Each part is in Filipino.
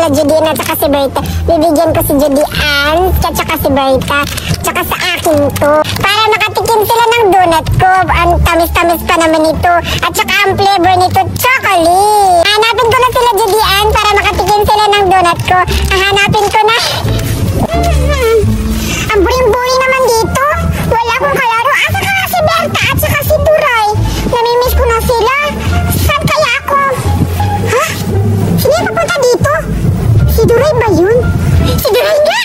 sila Judian at saka si Berta. Bibigyan ko si Judian at saka si Berta. Tsaka sa akin to. Para makatikim sila ng donut ko. Ang tamis-tamis pa naman ito. At saka ang flavor nito, chocolate. Hanapin ko na sila Judian para makatikim sila ng donut ko. Hanapin ko na. Ang boring-boring naman dito. Wala akong kalaro. Asa ka si Berta at saka si Duray? Namimiss ko na sila. Saan kaya ako? Ha? Sino yung papunta dito? Si Duray ba yun? Si Duray nga!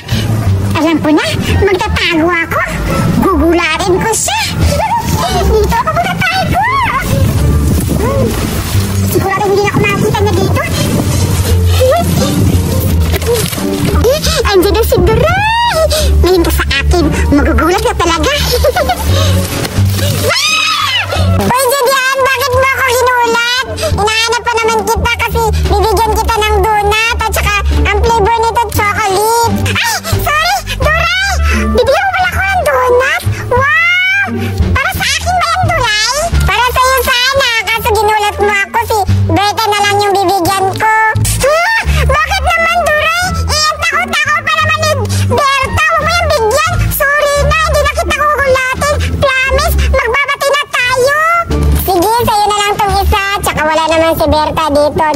Alam ko na, magtatago ako. Gugularin ko siya. Dito ako magtatago. Sigurado hindi na ako makakita na dito. Andiyan na si Duray. Ngayon ka sa akin, magugulat ka talaga. Uy, Judian, bakit mo ako hinulat? Inahanap pa naman kita kasi bibigyan kita ng donut at saka ang flavor nito chocolate. Ay, sorry, Duray! Bibigyan mo pala ako ng donut? Wow! Para sa akin ba yung Duray? Para sa'yo sana, kaso ginulat mo ako, si Berta na lang yung bibigyan ko. Bakit naman, Duray? Takot-takot pa naman ni Berta. Huwag mo yung bigyan. Sorry na, hindi na kita kukulatin. Promise, magbabati na tayo. Sige, sa'yo na lang tong isa. Tsaka wala naman si Berta dito.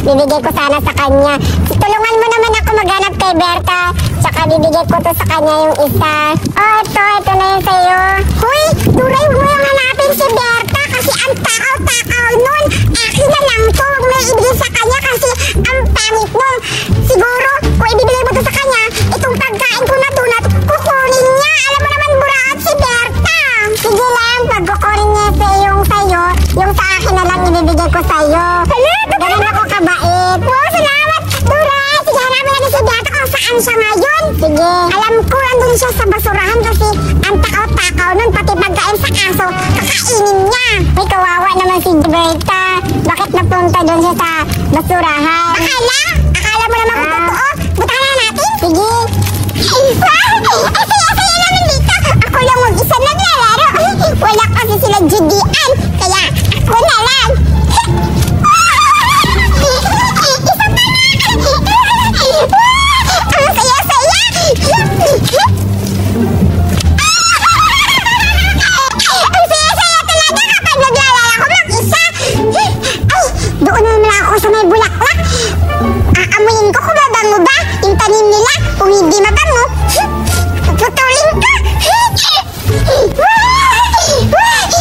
Bibigay ko sana sa kanya. Tulungan mo naman ako maghanap kay Berta. Tsaka bibigay ko to sa kanya yung isa. Oh, ito na yung sa'yo. Huy, Duray, huwag mo yung hanapin si Berta kasi ang takaw-takaw nun. Akin na lang to. Huwag mo yung ibigay sa kanya kasi ang pangit nun. Siguro, kung ibibigay mo to sa kanya, itong pagkain ko na donut, kukunin niya. Alam mo naman, buraot si Berta. Sige lang, pag kukunin niya yung sa'yo, yung sa akin na lang ibibigay ko sa'yo. Ganun ako kabait. Wow, salamat, Duray. Sige, hanapin natin si Berta kung saan siya ngayon. Sige. Alam ko, andun siya sa basurahan kasi ang takaw-takaw nun, pati pagkain sa aso, kakainin niya. May kawawa naman si Berta. Bakit napunta dun siya sa basurahan? Akala mo naman kung totoo. Butahan na natin. Sige. Ay, saya naman dito. Ako lang mag-isa naglalaro. Wala kasi sila Judian. Kaya ako na lang. Ang saya-saya. Ang saya-saya talaga kapag naglalaro ako mag-isa. Ay, doon naman ako sa may bulaklak. Aamuyin ko kung mabango ba yung tanim nila. Kung hindi mabango, putulin ka.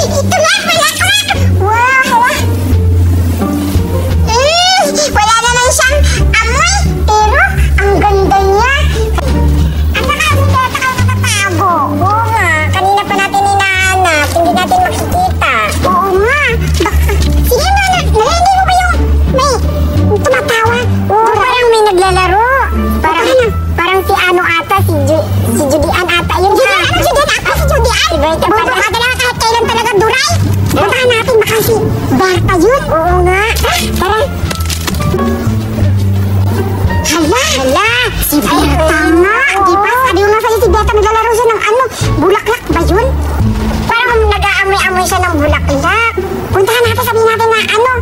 Ito nga, bulaklak. Wow. Wala naman siyang amoy, pero ang ganda niya. At saka, si Berta kayo nakatago. Oo nga, kanina pa natin hinahanap. Hindi natin makikita. Oo nga. Sige na, narinig mo ba yung may tumatawa? Oo, parang may naglalaro. Parang si ano ata, si Judian ata. Yung Judian, ano Judian ata? Si Judian? Si Berta pa talaga kahit kailan talaga, Duray. Puntahan natin, baka si Berta yun. Oo nga. Tara. Hala, si Berta nga. Di ba? Sabi mo nga sa'yo si Berta naglalaro siya ng ano, bulaklak ba yun? Parang nag-aamoy-amoy siya ng bulaklak. Puntahan natin, sabihin natin na ano,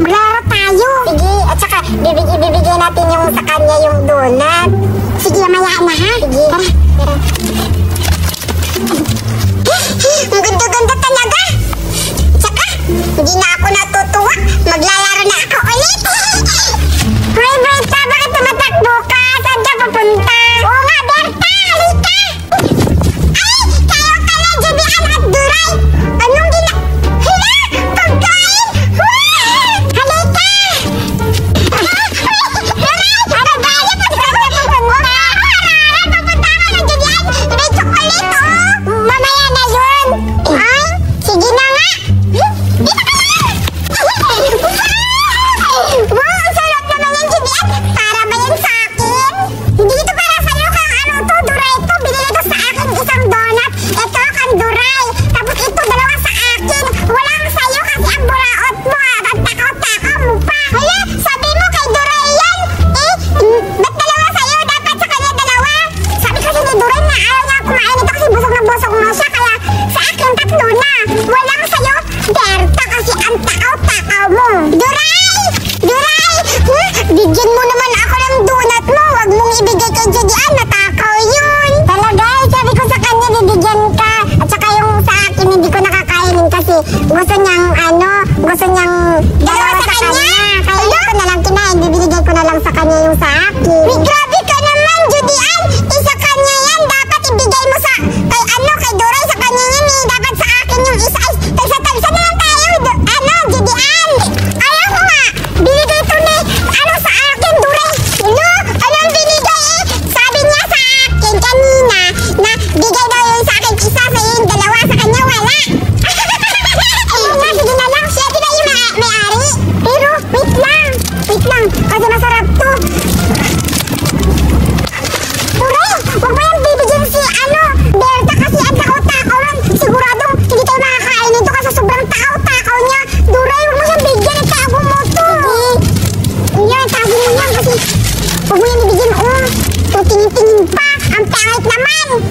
maglalaro tayo. Sige, at saka bibigyan natin yung sa kanya yung donut. Sige, maya na ha. Sige. Tara. Ang ganda-ganda talaga. Tsaka, hindi na ako natutuwa. Maglalaro na ako ulit. Hoy, Berta, bakit tumatakbo ka? Saan ka papunta? Oo nga, Berta, halika. Ay, kayo ka na, Judian at Duray. Anong Hala, pagkain. Halika. Mamaya na yun. Ay, sige na nga. Dito ka na. gusto niyang dalawa sa kanya. Kaya ko na lang kinain, bibigay ko na lang sa kanya yung sa akin. Uy, grabe ka naman, Judy Ann. Isa kanya yan, dapat ibigay mo sa, kay Doray, sa kanya yan eh. Dapat sa akin yung isa. Talsa na lang tayo, Judy Ann. Ayaw ko nga, binigay ito ni, sa akin, Doray. Anong binigay eh? Sabi niya sa akin kanina, na bigay daw yung sa akin isa, sa yung dalawa, sa kanya wala. Sige na lang, siya di ba yung may-ari? Pero, wait lang, kasi masarap to. Doray, huwag mo yung bibigyan si Berta kasi ang takaw-takawan. Siguradong hindi tayo makakain nito kasi sobrang takaw-takaw niya. Doray, huwag mo siyang bigyan, itago mo to. Yan, tago mo yan kasi huwag mo yung ibigyan. Tutingin-tingin pa, ang pangit naman.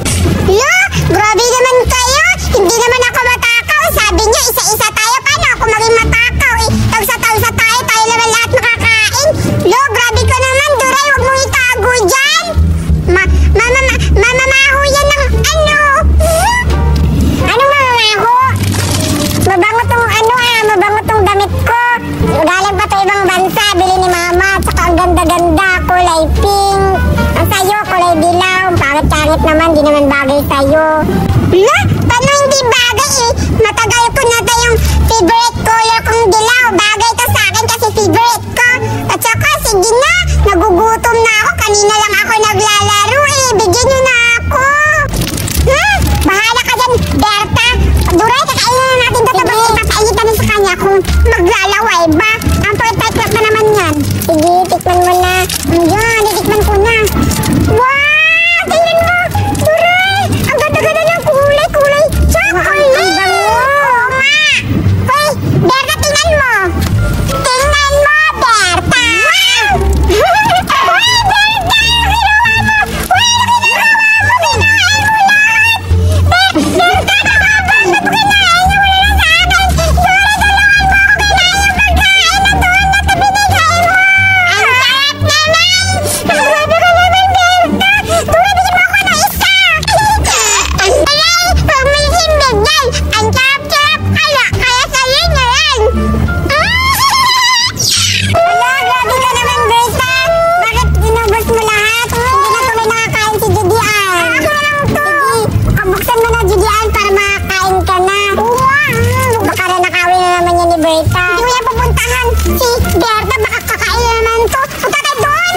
Grabe naman kayo. Hindi naman ako matakaw. Sabi niyo, isa-isa tayo. Paano ako maging matakaw eh? Tagsa-tagsa tayo naman lahat makakain. Grabe ka naman, Doray. Huwag mo itago dyan. Mamamaho yan ng Anong mamamaho? Mabango tong damit ko. Galing pa to ibang bansa. Bili ni Mama. Tsaka ang ganda-ganda. Kulay pink. Ang sayo, kulay dilaw. Pangit-pangit naman. Di naman bagay sayo. Paano hindi bagay eh? Matagal ko na to yung favorite color kong dilaw. Bagay to sa akin kasi favorite ko. At saka, sige na. Nagugutom na ako. Kanina lang ako naglalaro eh. Bigyan nyo na ako. Bahala ka dyan, Berta. Doray, kakainin na natin ito. Tapos ipapainitan na sa kanya kung maglalaway ba. Ang perfect na naman yan. Sige, tikman mo na. Ayan, titikman ko na. Wow! Tingnan mo! Doray! Ang ganda-ganda ng kulay chocolate! Ang bango! Oo nga! Hoy, Berta, tingnan mo! Tingnan mo, Berta! Wow! Hoy, Berta! Kinuha mo! Hoy, kinuha mo! Kinain mo lahat! Berta, nakabang! Ba't kinain niyo mo na sa akin? Doray, tulungan mo ako! Kinain yung pagkain na doon na ito binigay mo! Ang sarap naman! Grabe ka naman, Berta! Doray, bigyan mo ako ng isa! Doray, huwag mo yung bigyan! Ang sarap-sarap kaya sa'yo na yan! Grabe ka naman, Berta! Bakit inubos mo lahat? Hindi na tuloy nakakain si Judy Ann! Ako na lang to! Buksan mo na, Judy Ann, para makakain ka na! Baka na nakawin na naman yan ni Berta! Hindi mo yan pupuntahan! Si Berta, baka kakain na naman to! Punta ka doon!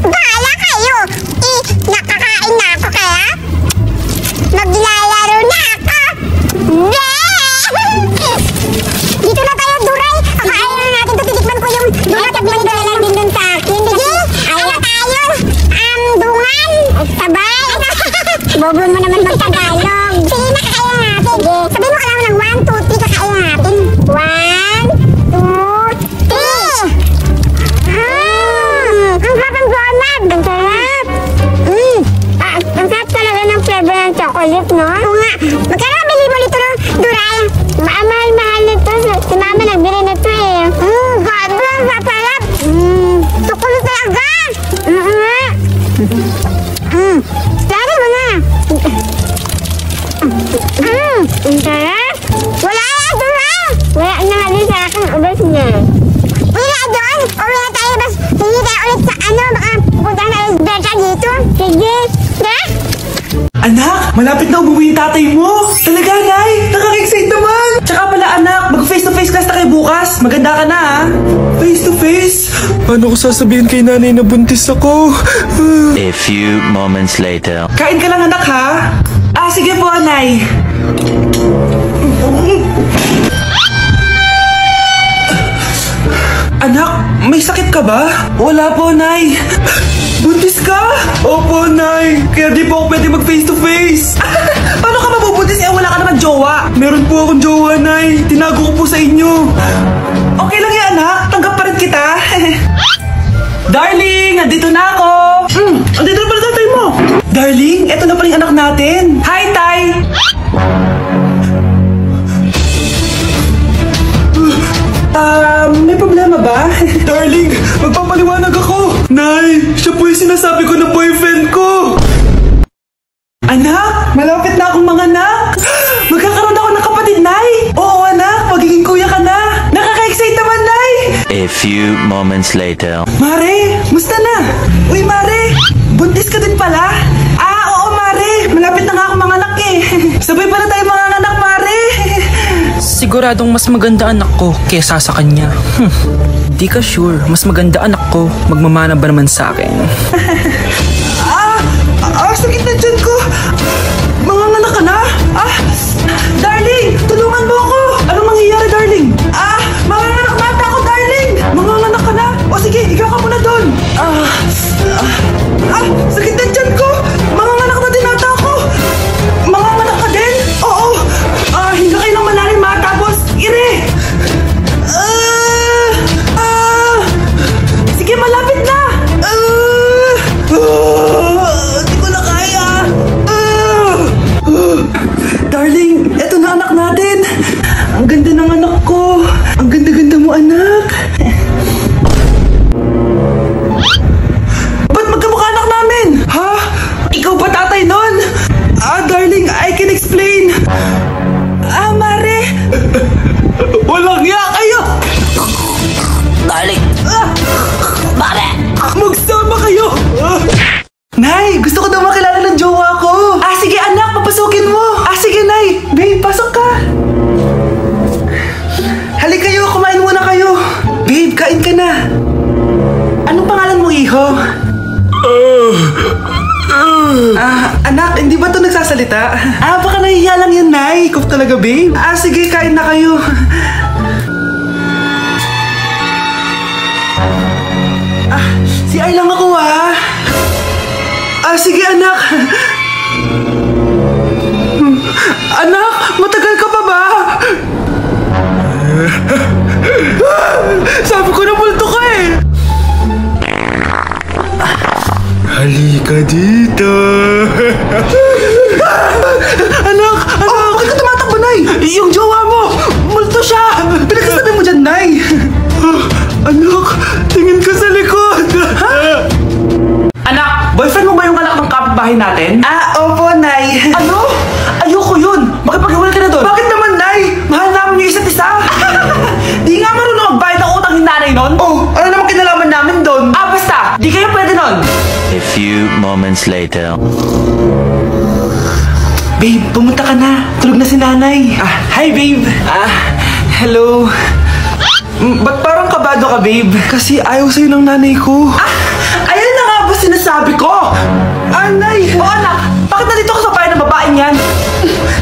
Bahala kayo! Nakakain na ako kaya? Maglalaro na ako! Dito na tayo, Doray! Kakain na natin ito. Titikman ko yung donut at binigay lang din dun sa akin. Sige! Ayaw na tayo! Dungan! Sabay! Bobo mo naman mag-Tagalog. Sige na, kakain natin. Sabihin mo kailangan ng 1, 2, 3. Kakain natin. 1, 2, 3. Ang sarap ng donut! Ang sarap! Ang sarap talaga ng flavor ng chocolate, no? Oo nga. Magkano bili mo nito, Doray? Mahal nito. Si Mama nagbili nito eh. Grabe, sarap. Chocolate talaga. Lari mo na. Ang sarap. Wala na, Doray. Wala na nga din sa akin. Ubus niya. Wala doon. Uwi na tayo. Bas, hindi tayo ulit sa baka punta na ulit Berta dito. Sige. Anak, malapit na umuwi yung tatay mo. Talaga, Nay? Nakaka-excite naman. Tsaka pala, anak, mag-face-to-face class na kayo bukas. Maganda ka na, ha? Face-to-face? Paano ko sasabihin kay nanay na buntis ako? A few moments later. Kain ka lang, anak, ha? Sige po, Nay. Anak, may sakit ka ba? Wala po, Nay. Buntis ka? Opo, Nay. Kaya di po ako pwede mag-face-to-face. Paano ka mabubuntis? Wala ka naman jowa. Meron po akong jowa, Nay. Tinago ko po sa inyo. Okay lang yan, anak. Tanggap pa rin kita. Darling, nandito na ako. Nandito na pala tatay mo. Darling, eto na pala yung anak natin. Hi, Tay. May problema ba? Darling, magpapaliwanag ako. Nay, siya po yung sinasabi ko na boyfriend ko. Anak, malapit na akong manganak. Magkakaroon few moments later. Mare, musta na? Uy, Mare, buntis ka din pala? Oo, Mare, malapit na nga ako manganak eh. Sabay pala tayo manganak, Mare. Siguradong mas maganda anak ko kesa sa kanya. Di ka sure, mas maganda anak ko. Magmamana ba naman sa akin? Sakit na dyan ko. Manganganak ka na? Darling, tulungan mo ako. Anong mangyayari, darling? Manganganak na ata ako, darling. Manganganak ka na? O sige, ikaw ka muna doon. Sakit na dyan ko. Manganganak na din ata ako. Manganganak ka din? Oo. Hinga kayo ng malalim, ha? Tapos, ire. Sige, malapit na. Di ko na kaya. Darling, eto na anak natin. Ang ganda ng anak ko. Ang ganda-ganda mo, anak. Ba't magkamukha anak namin? Ha? Ikaw ba tatay nun? Darling, I can explain. Mare. Walang hiya kayo. Darling! Mare! Magsama kayo. Nay, gusto ko daw makilala ng jowa ko. Sige anak, papasukin mo. Sige Nay, babe, pasok ka. Halika kayo, kumain muna kayo. Babe, kain ka na. Anong pangalan mo, iho? Anak, hindi ba ito nagsasalita? Baka nahihiya lang yan, Nay. Ikaw talaga, babe. Sige, kain na kayo. Si Ay lang ako, sige, anak. Anak, matagal ka pa ba? Sabi ko na multo ka eh. Halika dito. Anak, bakit ka tumatakbo, Nay? Yung jowa mo, multo siya. Pinagsasabi mo dyan, Nay. Anak, tingin ka sa likod. Anak, boyfriend mo ba yung anak ng kapitbahay natin? Opo, Nay. Ano? Ayoko yun. Makipag-iwalay ka na doon. Bakit naman, Nay? Mahal namin yung isa't isa. Di nga marunong magbayad ng utang yung nanay nun? Ano naman kinalaman namin doon? Basta, di kayo pwede nun. A few moments later. Babe, pumunta ka na. Tulog na si nanay. Hi, babe. Hello. Ba't parang kabado ka, babe? Kasi ayaw sa'yo ng nanay ko. Ayan na nga ba sinasabi ko? Nay! Anak, bakit nandito ka sa bahay ng babaeng yan?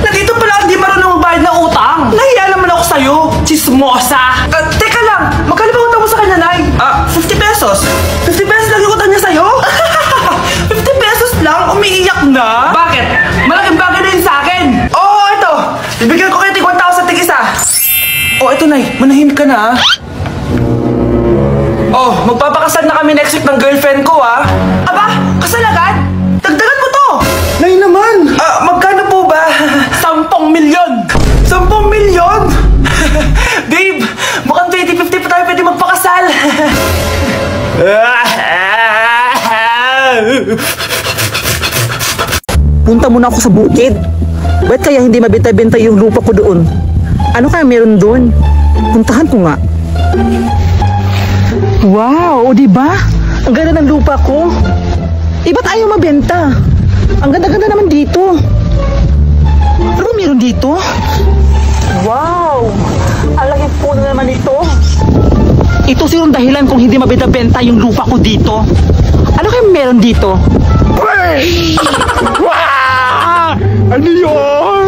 Nandito pala hindi marunong magbayad ng utang. Nahiya naman ako sa'yo, chismosa. Teka lang, magkano ba utang mo sa kanya, Nay? 50 pesos. 50 pesos lang yung utang niya sa'yo? 50 pesos lang? Umiiyak na? Bakit? Malaking bagay na yun sa akin. Ito. Bibigyan ko kayo tig 1,000 tig isa. Ito, Nay. Manahimik ka na, magpapakasal na kami next week ng girlfriend ko, Aba, kasal agad? Dagdagan mo to! Nay naman! Magkano po ba? 10 milyon! 10 milyon? Babe, mukhang 20-50 pa tayo pwede magpakasal. Punta muna ako sa bukid. Ba't kaya hindi mabenta-benta yung lupa ko doon? Ano kaya meron doon? Puntahan ko nga. Wow, o diba? Ang ganda ng lupa ko. Ba't ayaw mabenta? Ang ganda-ganda naman dito. Ano ba meron dito? Wow! Ang laki po na naman ito. Ito sigurong dahilan kung hindi mabenta-benta yung lupa ko dito. Ano kaya meron dito? Ano yun?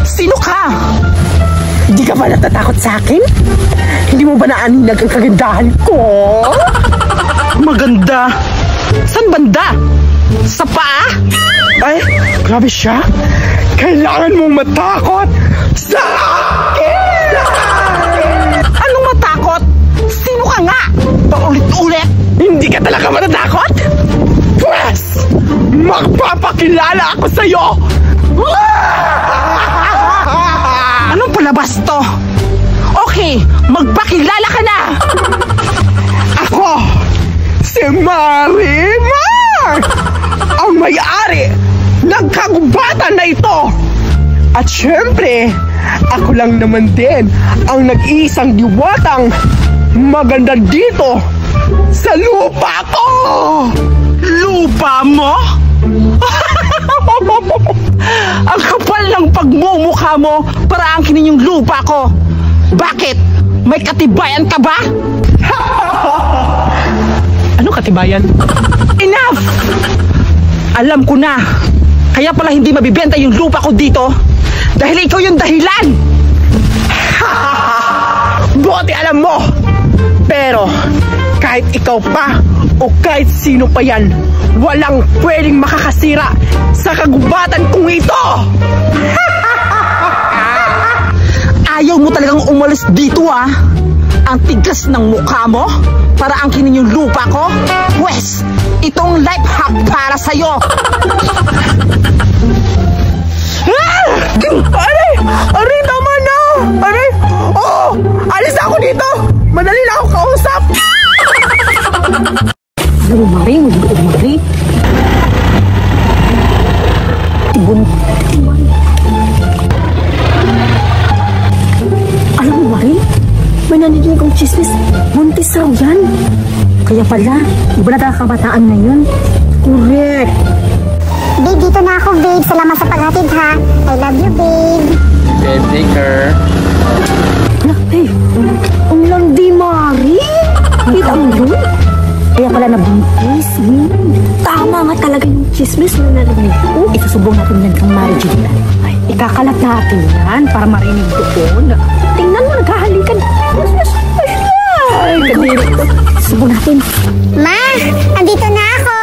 Sino ka? Hindi ka ba natatakot sa akin? Hindi mo ba naaninag ang kagandahan ko? Maganda? San banda? Sa paa? Ay, grabe siya. Kailangan mong matakot sa akin! Anong matakot? Sino ka nga? Paulit-ulit? Hindi ka talaga matatakot? Pwes, magpapakilala ako sa'yo! Anong palabas to? Okay, magpakilala ka na! Ako, si Marimar! Ang may-ari ng kagubatan na ito! At syempre, ako lang naman din ang nag-iisang diwatang maganda dito sa lupa ko. Lupa mo? Ang kapal ng pagmumukha mo para angkinin yung lupa ko. Bakit? May katibayan ka ba? Ano katibayan? Enough! Alam ko na. Kaya pala hindi mabibenta yung lupa ko dito dahil ikaw yung dahilan. Buti alam mo. Pero kahit ikaw pa o kahit sino pa yan, walang pwedeng makakasira sa kagubatan kong ito. Ayaw mo talagang umalis dito ah. Ang tigas ng mukha mo para angkinin yung lupa ko. Pwes, itong life hack para sa'yo. Aray! Aray, tama na! Aray! Oo! Alis ako dito! Madali na ako kausap! Mari, mari. Alam mo, Mari, may naninig kong chismis. Buntis raw yan. Kaya pala, iba na talaga kabataan ngayon. Correct. Babe, dito na ako, babe. Salamat sa paghatid, ha? I love you, babe. Babe, take her. Anak, babe. Ang landi, Mari. Kita mo yun? Kaya pala nabuntis. Tama nga talaga yung chismis na narinig ko. Isusubong natin yan kang Mari Julian. Ay, ikakalat natin yan para marinig doon. Tingnan mo, naghahalikan. Ay, kadiri ko. Subong natin. Ma, andito na ako.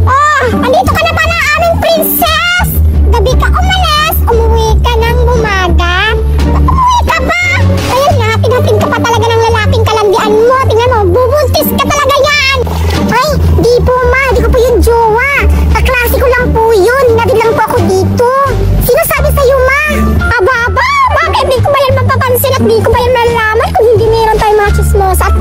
Oh, andito ka na pala, aming princess. Gabi ka umalis, umuwi ka ng bumaga. Umuwi ka pa. Kaya natin ka pa talaga ng lalaking kalandian mo. Tingnan mo, bubuntis ka talaga yan. Ay, di po ma, di ko po yung jowa. Kaklase ko lang po yun. Natin lang po ako dito. Sino sabi sa'yo, ma? Aba, bakit di ko ba yan mapapansin at di ko ba yan nalalaman kung hindi meron tayong mga chismos at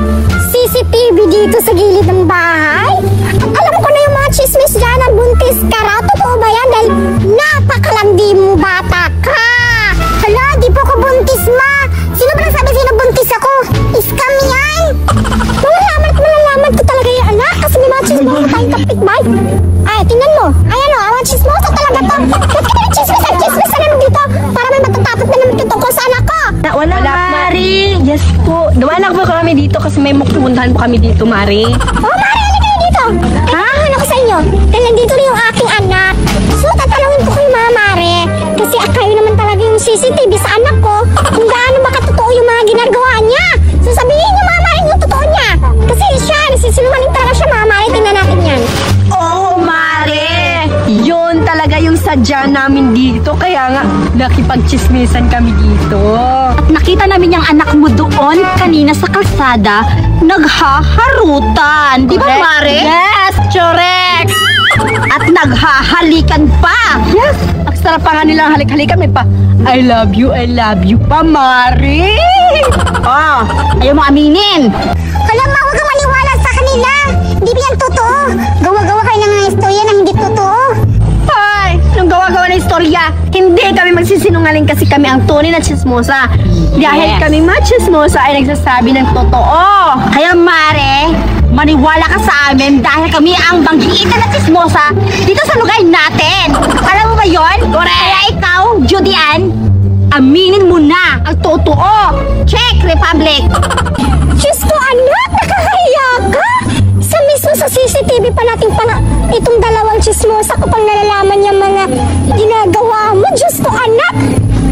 CCTV dito sa gilid ng bahay? At alam ko na yung mga chismis dyan na buntis ka raw. Totoo ba yan? Dahil napakalandi mo bata ka. Hala, di po ako buntis, ma. Sino ba nagsabi sino buntis ako? Scam yan. Malalaman ko talaga yung anak kasi may mga chismos na tayong kapitbahay. Ay, tingnan mo. Ayan o, mga chismos na talaga to. Ba't ka na chismis na naman dito? Para may matatapot na naman tungkol sa anak ko. Wala, Mari. Yes po. Nawala po kami dito kasi may pupuntahan po kami dito, Mari. Oh, Mari, halika na dito. Kailangan ako sa inyo. Dahil nandito na yung aking anak. So, tatanungin ko kay Mama Mari. Kasi akayo naman talaga yung CCTV sa anak ko kung gaano ba katotoo yung mga ginagawa niya. So, sabihin niyo, Mama Mari, yung totoo niya. Kasi siya, nasisinungaling talaga siya, Mama Mari. Tingnan natin yan. Oo, Mari. Yun talaga yung sadya namin dito. Kaya nga, nakipagchismisan kami dito. At nakita namin yung anak mo doon kanina sa kalsada, naghaharutan. Di ba, Mare? Yes, correct. At naghahalikan pa. Yes, ang sarap pa nga nilang halik-halikan. May pa, I love you pa, Mari. Oh, ayaw mo aminin. Alam mo, huwag kang maniwala sa kanila. Hindi ba yan totoo? Gawa-gawa kayo ng mga istorya na hindi totoo. Ay, nung gawa-gawa na istorya, hindi kami magsisinungaling kasi kami ang tunay na chismosa. Dahil kami mga chismosa ay nagsasabi ng totoo. Kaya, Mare, maniwala ka sa amin dahil kami ang banggiitan na chismosa dito sa lugar natin. Alam mo ba yun? Kaya ikaw, Judy Ann, aminin mo na ang totoo. Czech Republic. Diyos ko, anak, nakakahiya ka. Sa mismo sa CCTV pa natin itong dalawang chismosa ko pang nalalaman yung mga ginagawa mo. Diyos ko, anak,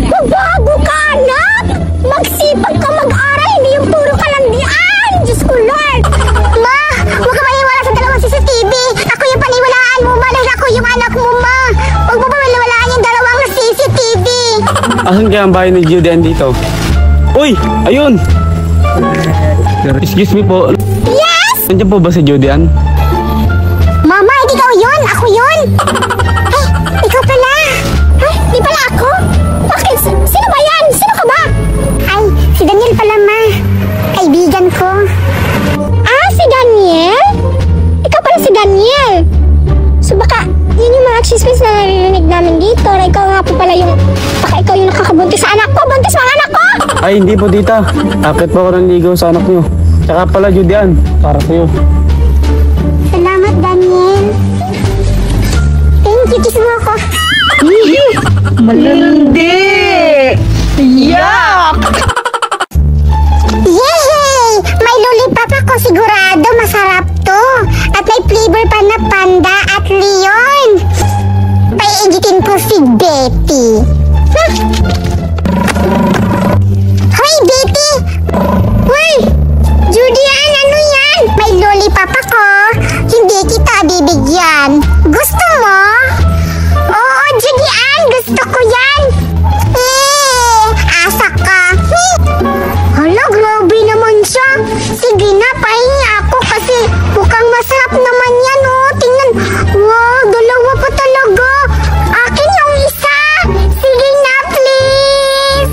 magbago ka, anak. Magsipag ka mag-aral, hindi yung puro kalandian. Diyos ko, Lord. Ma, huwag ka maniwala sa dalawang CCTV. Ako yung paniwalaan mo, ma, dahil ako yung anak mo, ma. Huwag mo paniwalaan yung dalawang CCTV. Asan kaya ang bahay ni Julian dito? Uy! Ayun! Excuse me po. Yes! Nandiyan po ba si Julian? Mama, hindi ikaw yun. Ako yun. Ay, ikaw pala. Ay, di pala ako. Bakit? Sino ba yan? Sino ka ba? Ay, si Daniel pala, ma. Kaibigan ko. Ah, si Daniel? Ikaw pala si Daniel. So baka, yun yung mga chismis na narinig namin dito. Na ikaw nga po pala yung, baka ikaw yung nakakabuntis sa anak ko. Buntis mga anak ko! Ay, hindi po, tita. Akit po ako ng ligaw sa anak niyo. Tsaka pala, Judian, para sa'yo. Salamat, Daniel. Thank you, kiss mo ako. Malandi! Yuck! Yay! May lollipop ako, sigurado masarap to. At may flavor pa na panda at leon. Paiigitin ko si Betty. Hoy, Betty! Hoy! Judian, ano yan? May lollipop ako. Hindi kita bibigyan. Gusto mo? Oo, Judian, gusto ko yan. Asa ka. Hala, grabe naman siya. Sige na, pahingi ako kasi mukhang masarap naman yan, oh. Tingnan. Wow, dalawa pa talaga. Akin yung isa. Sige na, please.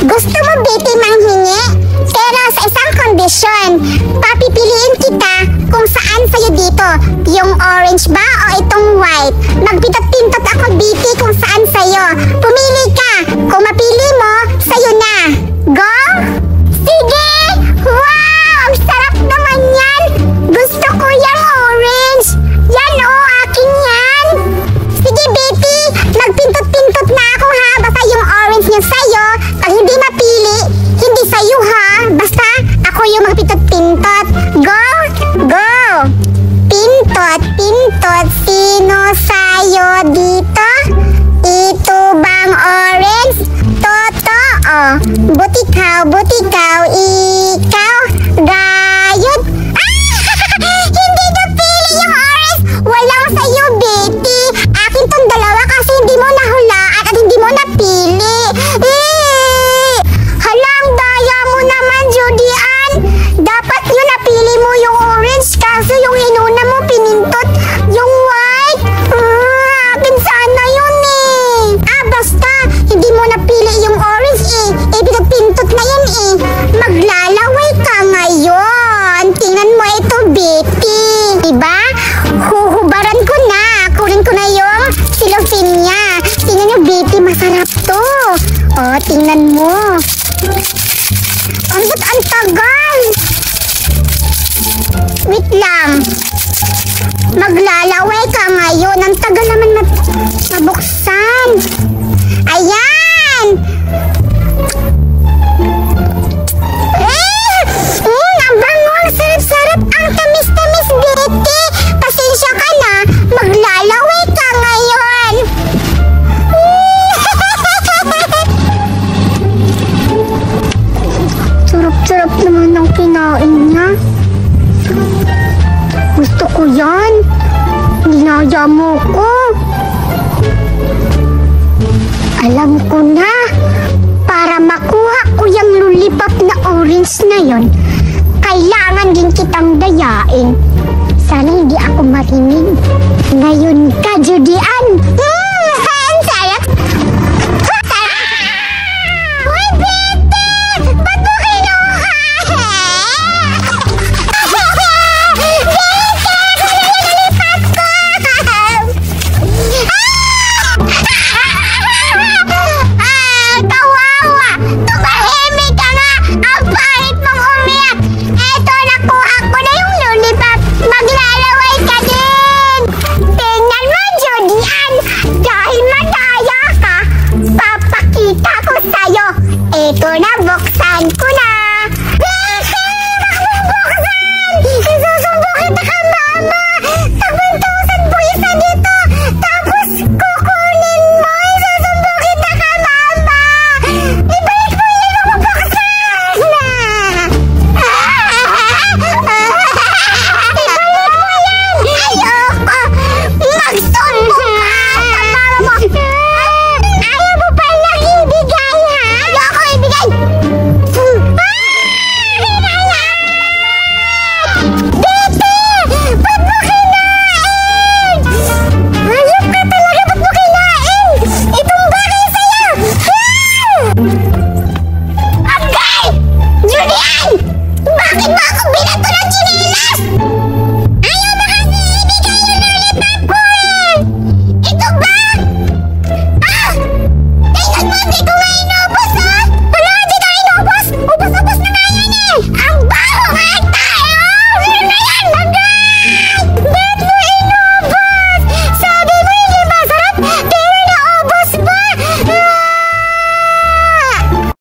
Gusto mo, Betty, manghingi? Pero sa isang kondisyon, papipiliin kita kung saan sa'yo dito. Yung orange ba o itong white? Magpitot-pintot ako, Betty, kung saan sa'yo. Pumili ka. Kung mapili mo, sa'yo na. Go? Sige! Wow! Ang sarap naman yan! Gusto ko yung orange! Yan oh, akin yan! Sige, Betty! Magpintot-pintot na ako ha! Basta yung orange niya sa'yo. Pag hindi mapili, hindi sa'yo ha! Basta ako yung magpintot-pintot. Go! Go! Pintot, pintot, sino sa'yo dito? Ito bang orange? Totoo. Butikaw, ikaw. Gayod. Hindi napili yung orange. Walang sa'yo, Betty. Akin tong dalawa kasi hindi mo nahulaan at hindi mo napili. Halang daya mo naman, Judian. Dapat yun napili mo yung orange kasi yung inuna mo pinintot yung white. Akin sana yun eh. Basta hindi mo napili yung orange eh. Pintot na yan eh. Maglalaway ka ngayon. Tingnan mo ito, Betty. Diba? Huhubaran ko na. Kunin ko na yung cellophane niya. Tingnan nyo, Betty, masarap to. Oh, tingnan mo. Ang tagal. Wait lang. Maglalaway ka ngayon. Ang tagal naman mabuksan. Ayan! Ang bango, ang sarap-sarap. Ang tamis-tamis, Betty. Pasensya ka na. Maglalaway ka ngayon. Sarap-sarap naman ang kinain niya. Gusto ko yan. Ginaya mo ko. Alam ko na. Para makuha ko yung lollipop na orange na yon, kailangan din kitang dayain. Sana hindi ako marinig. Ngayon ka, Judian.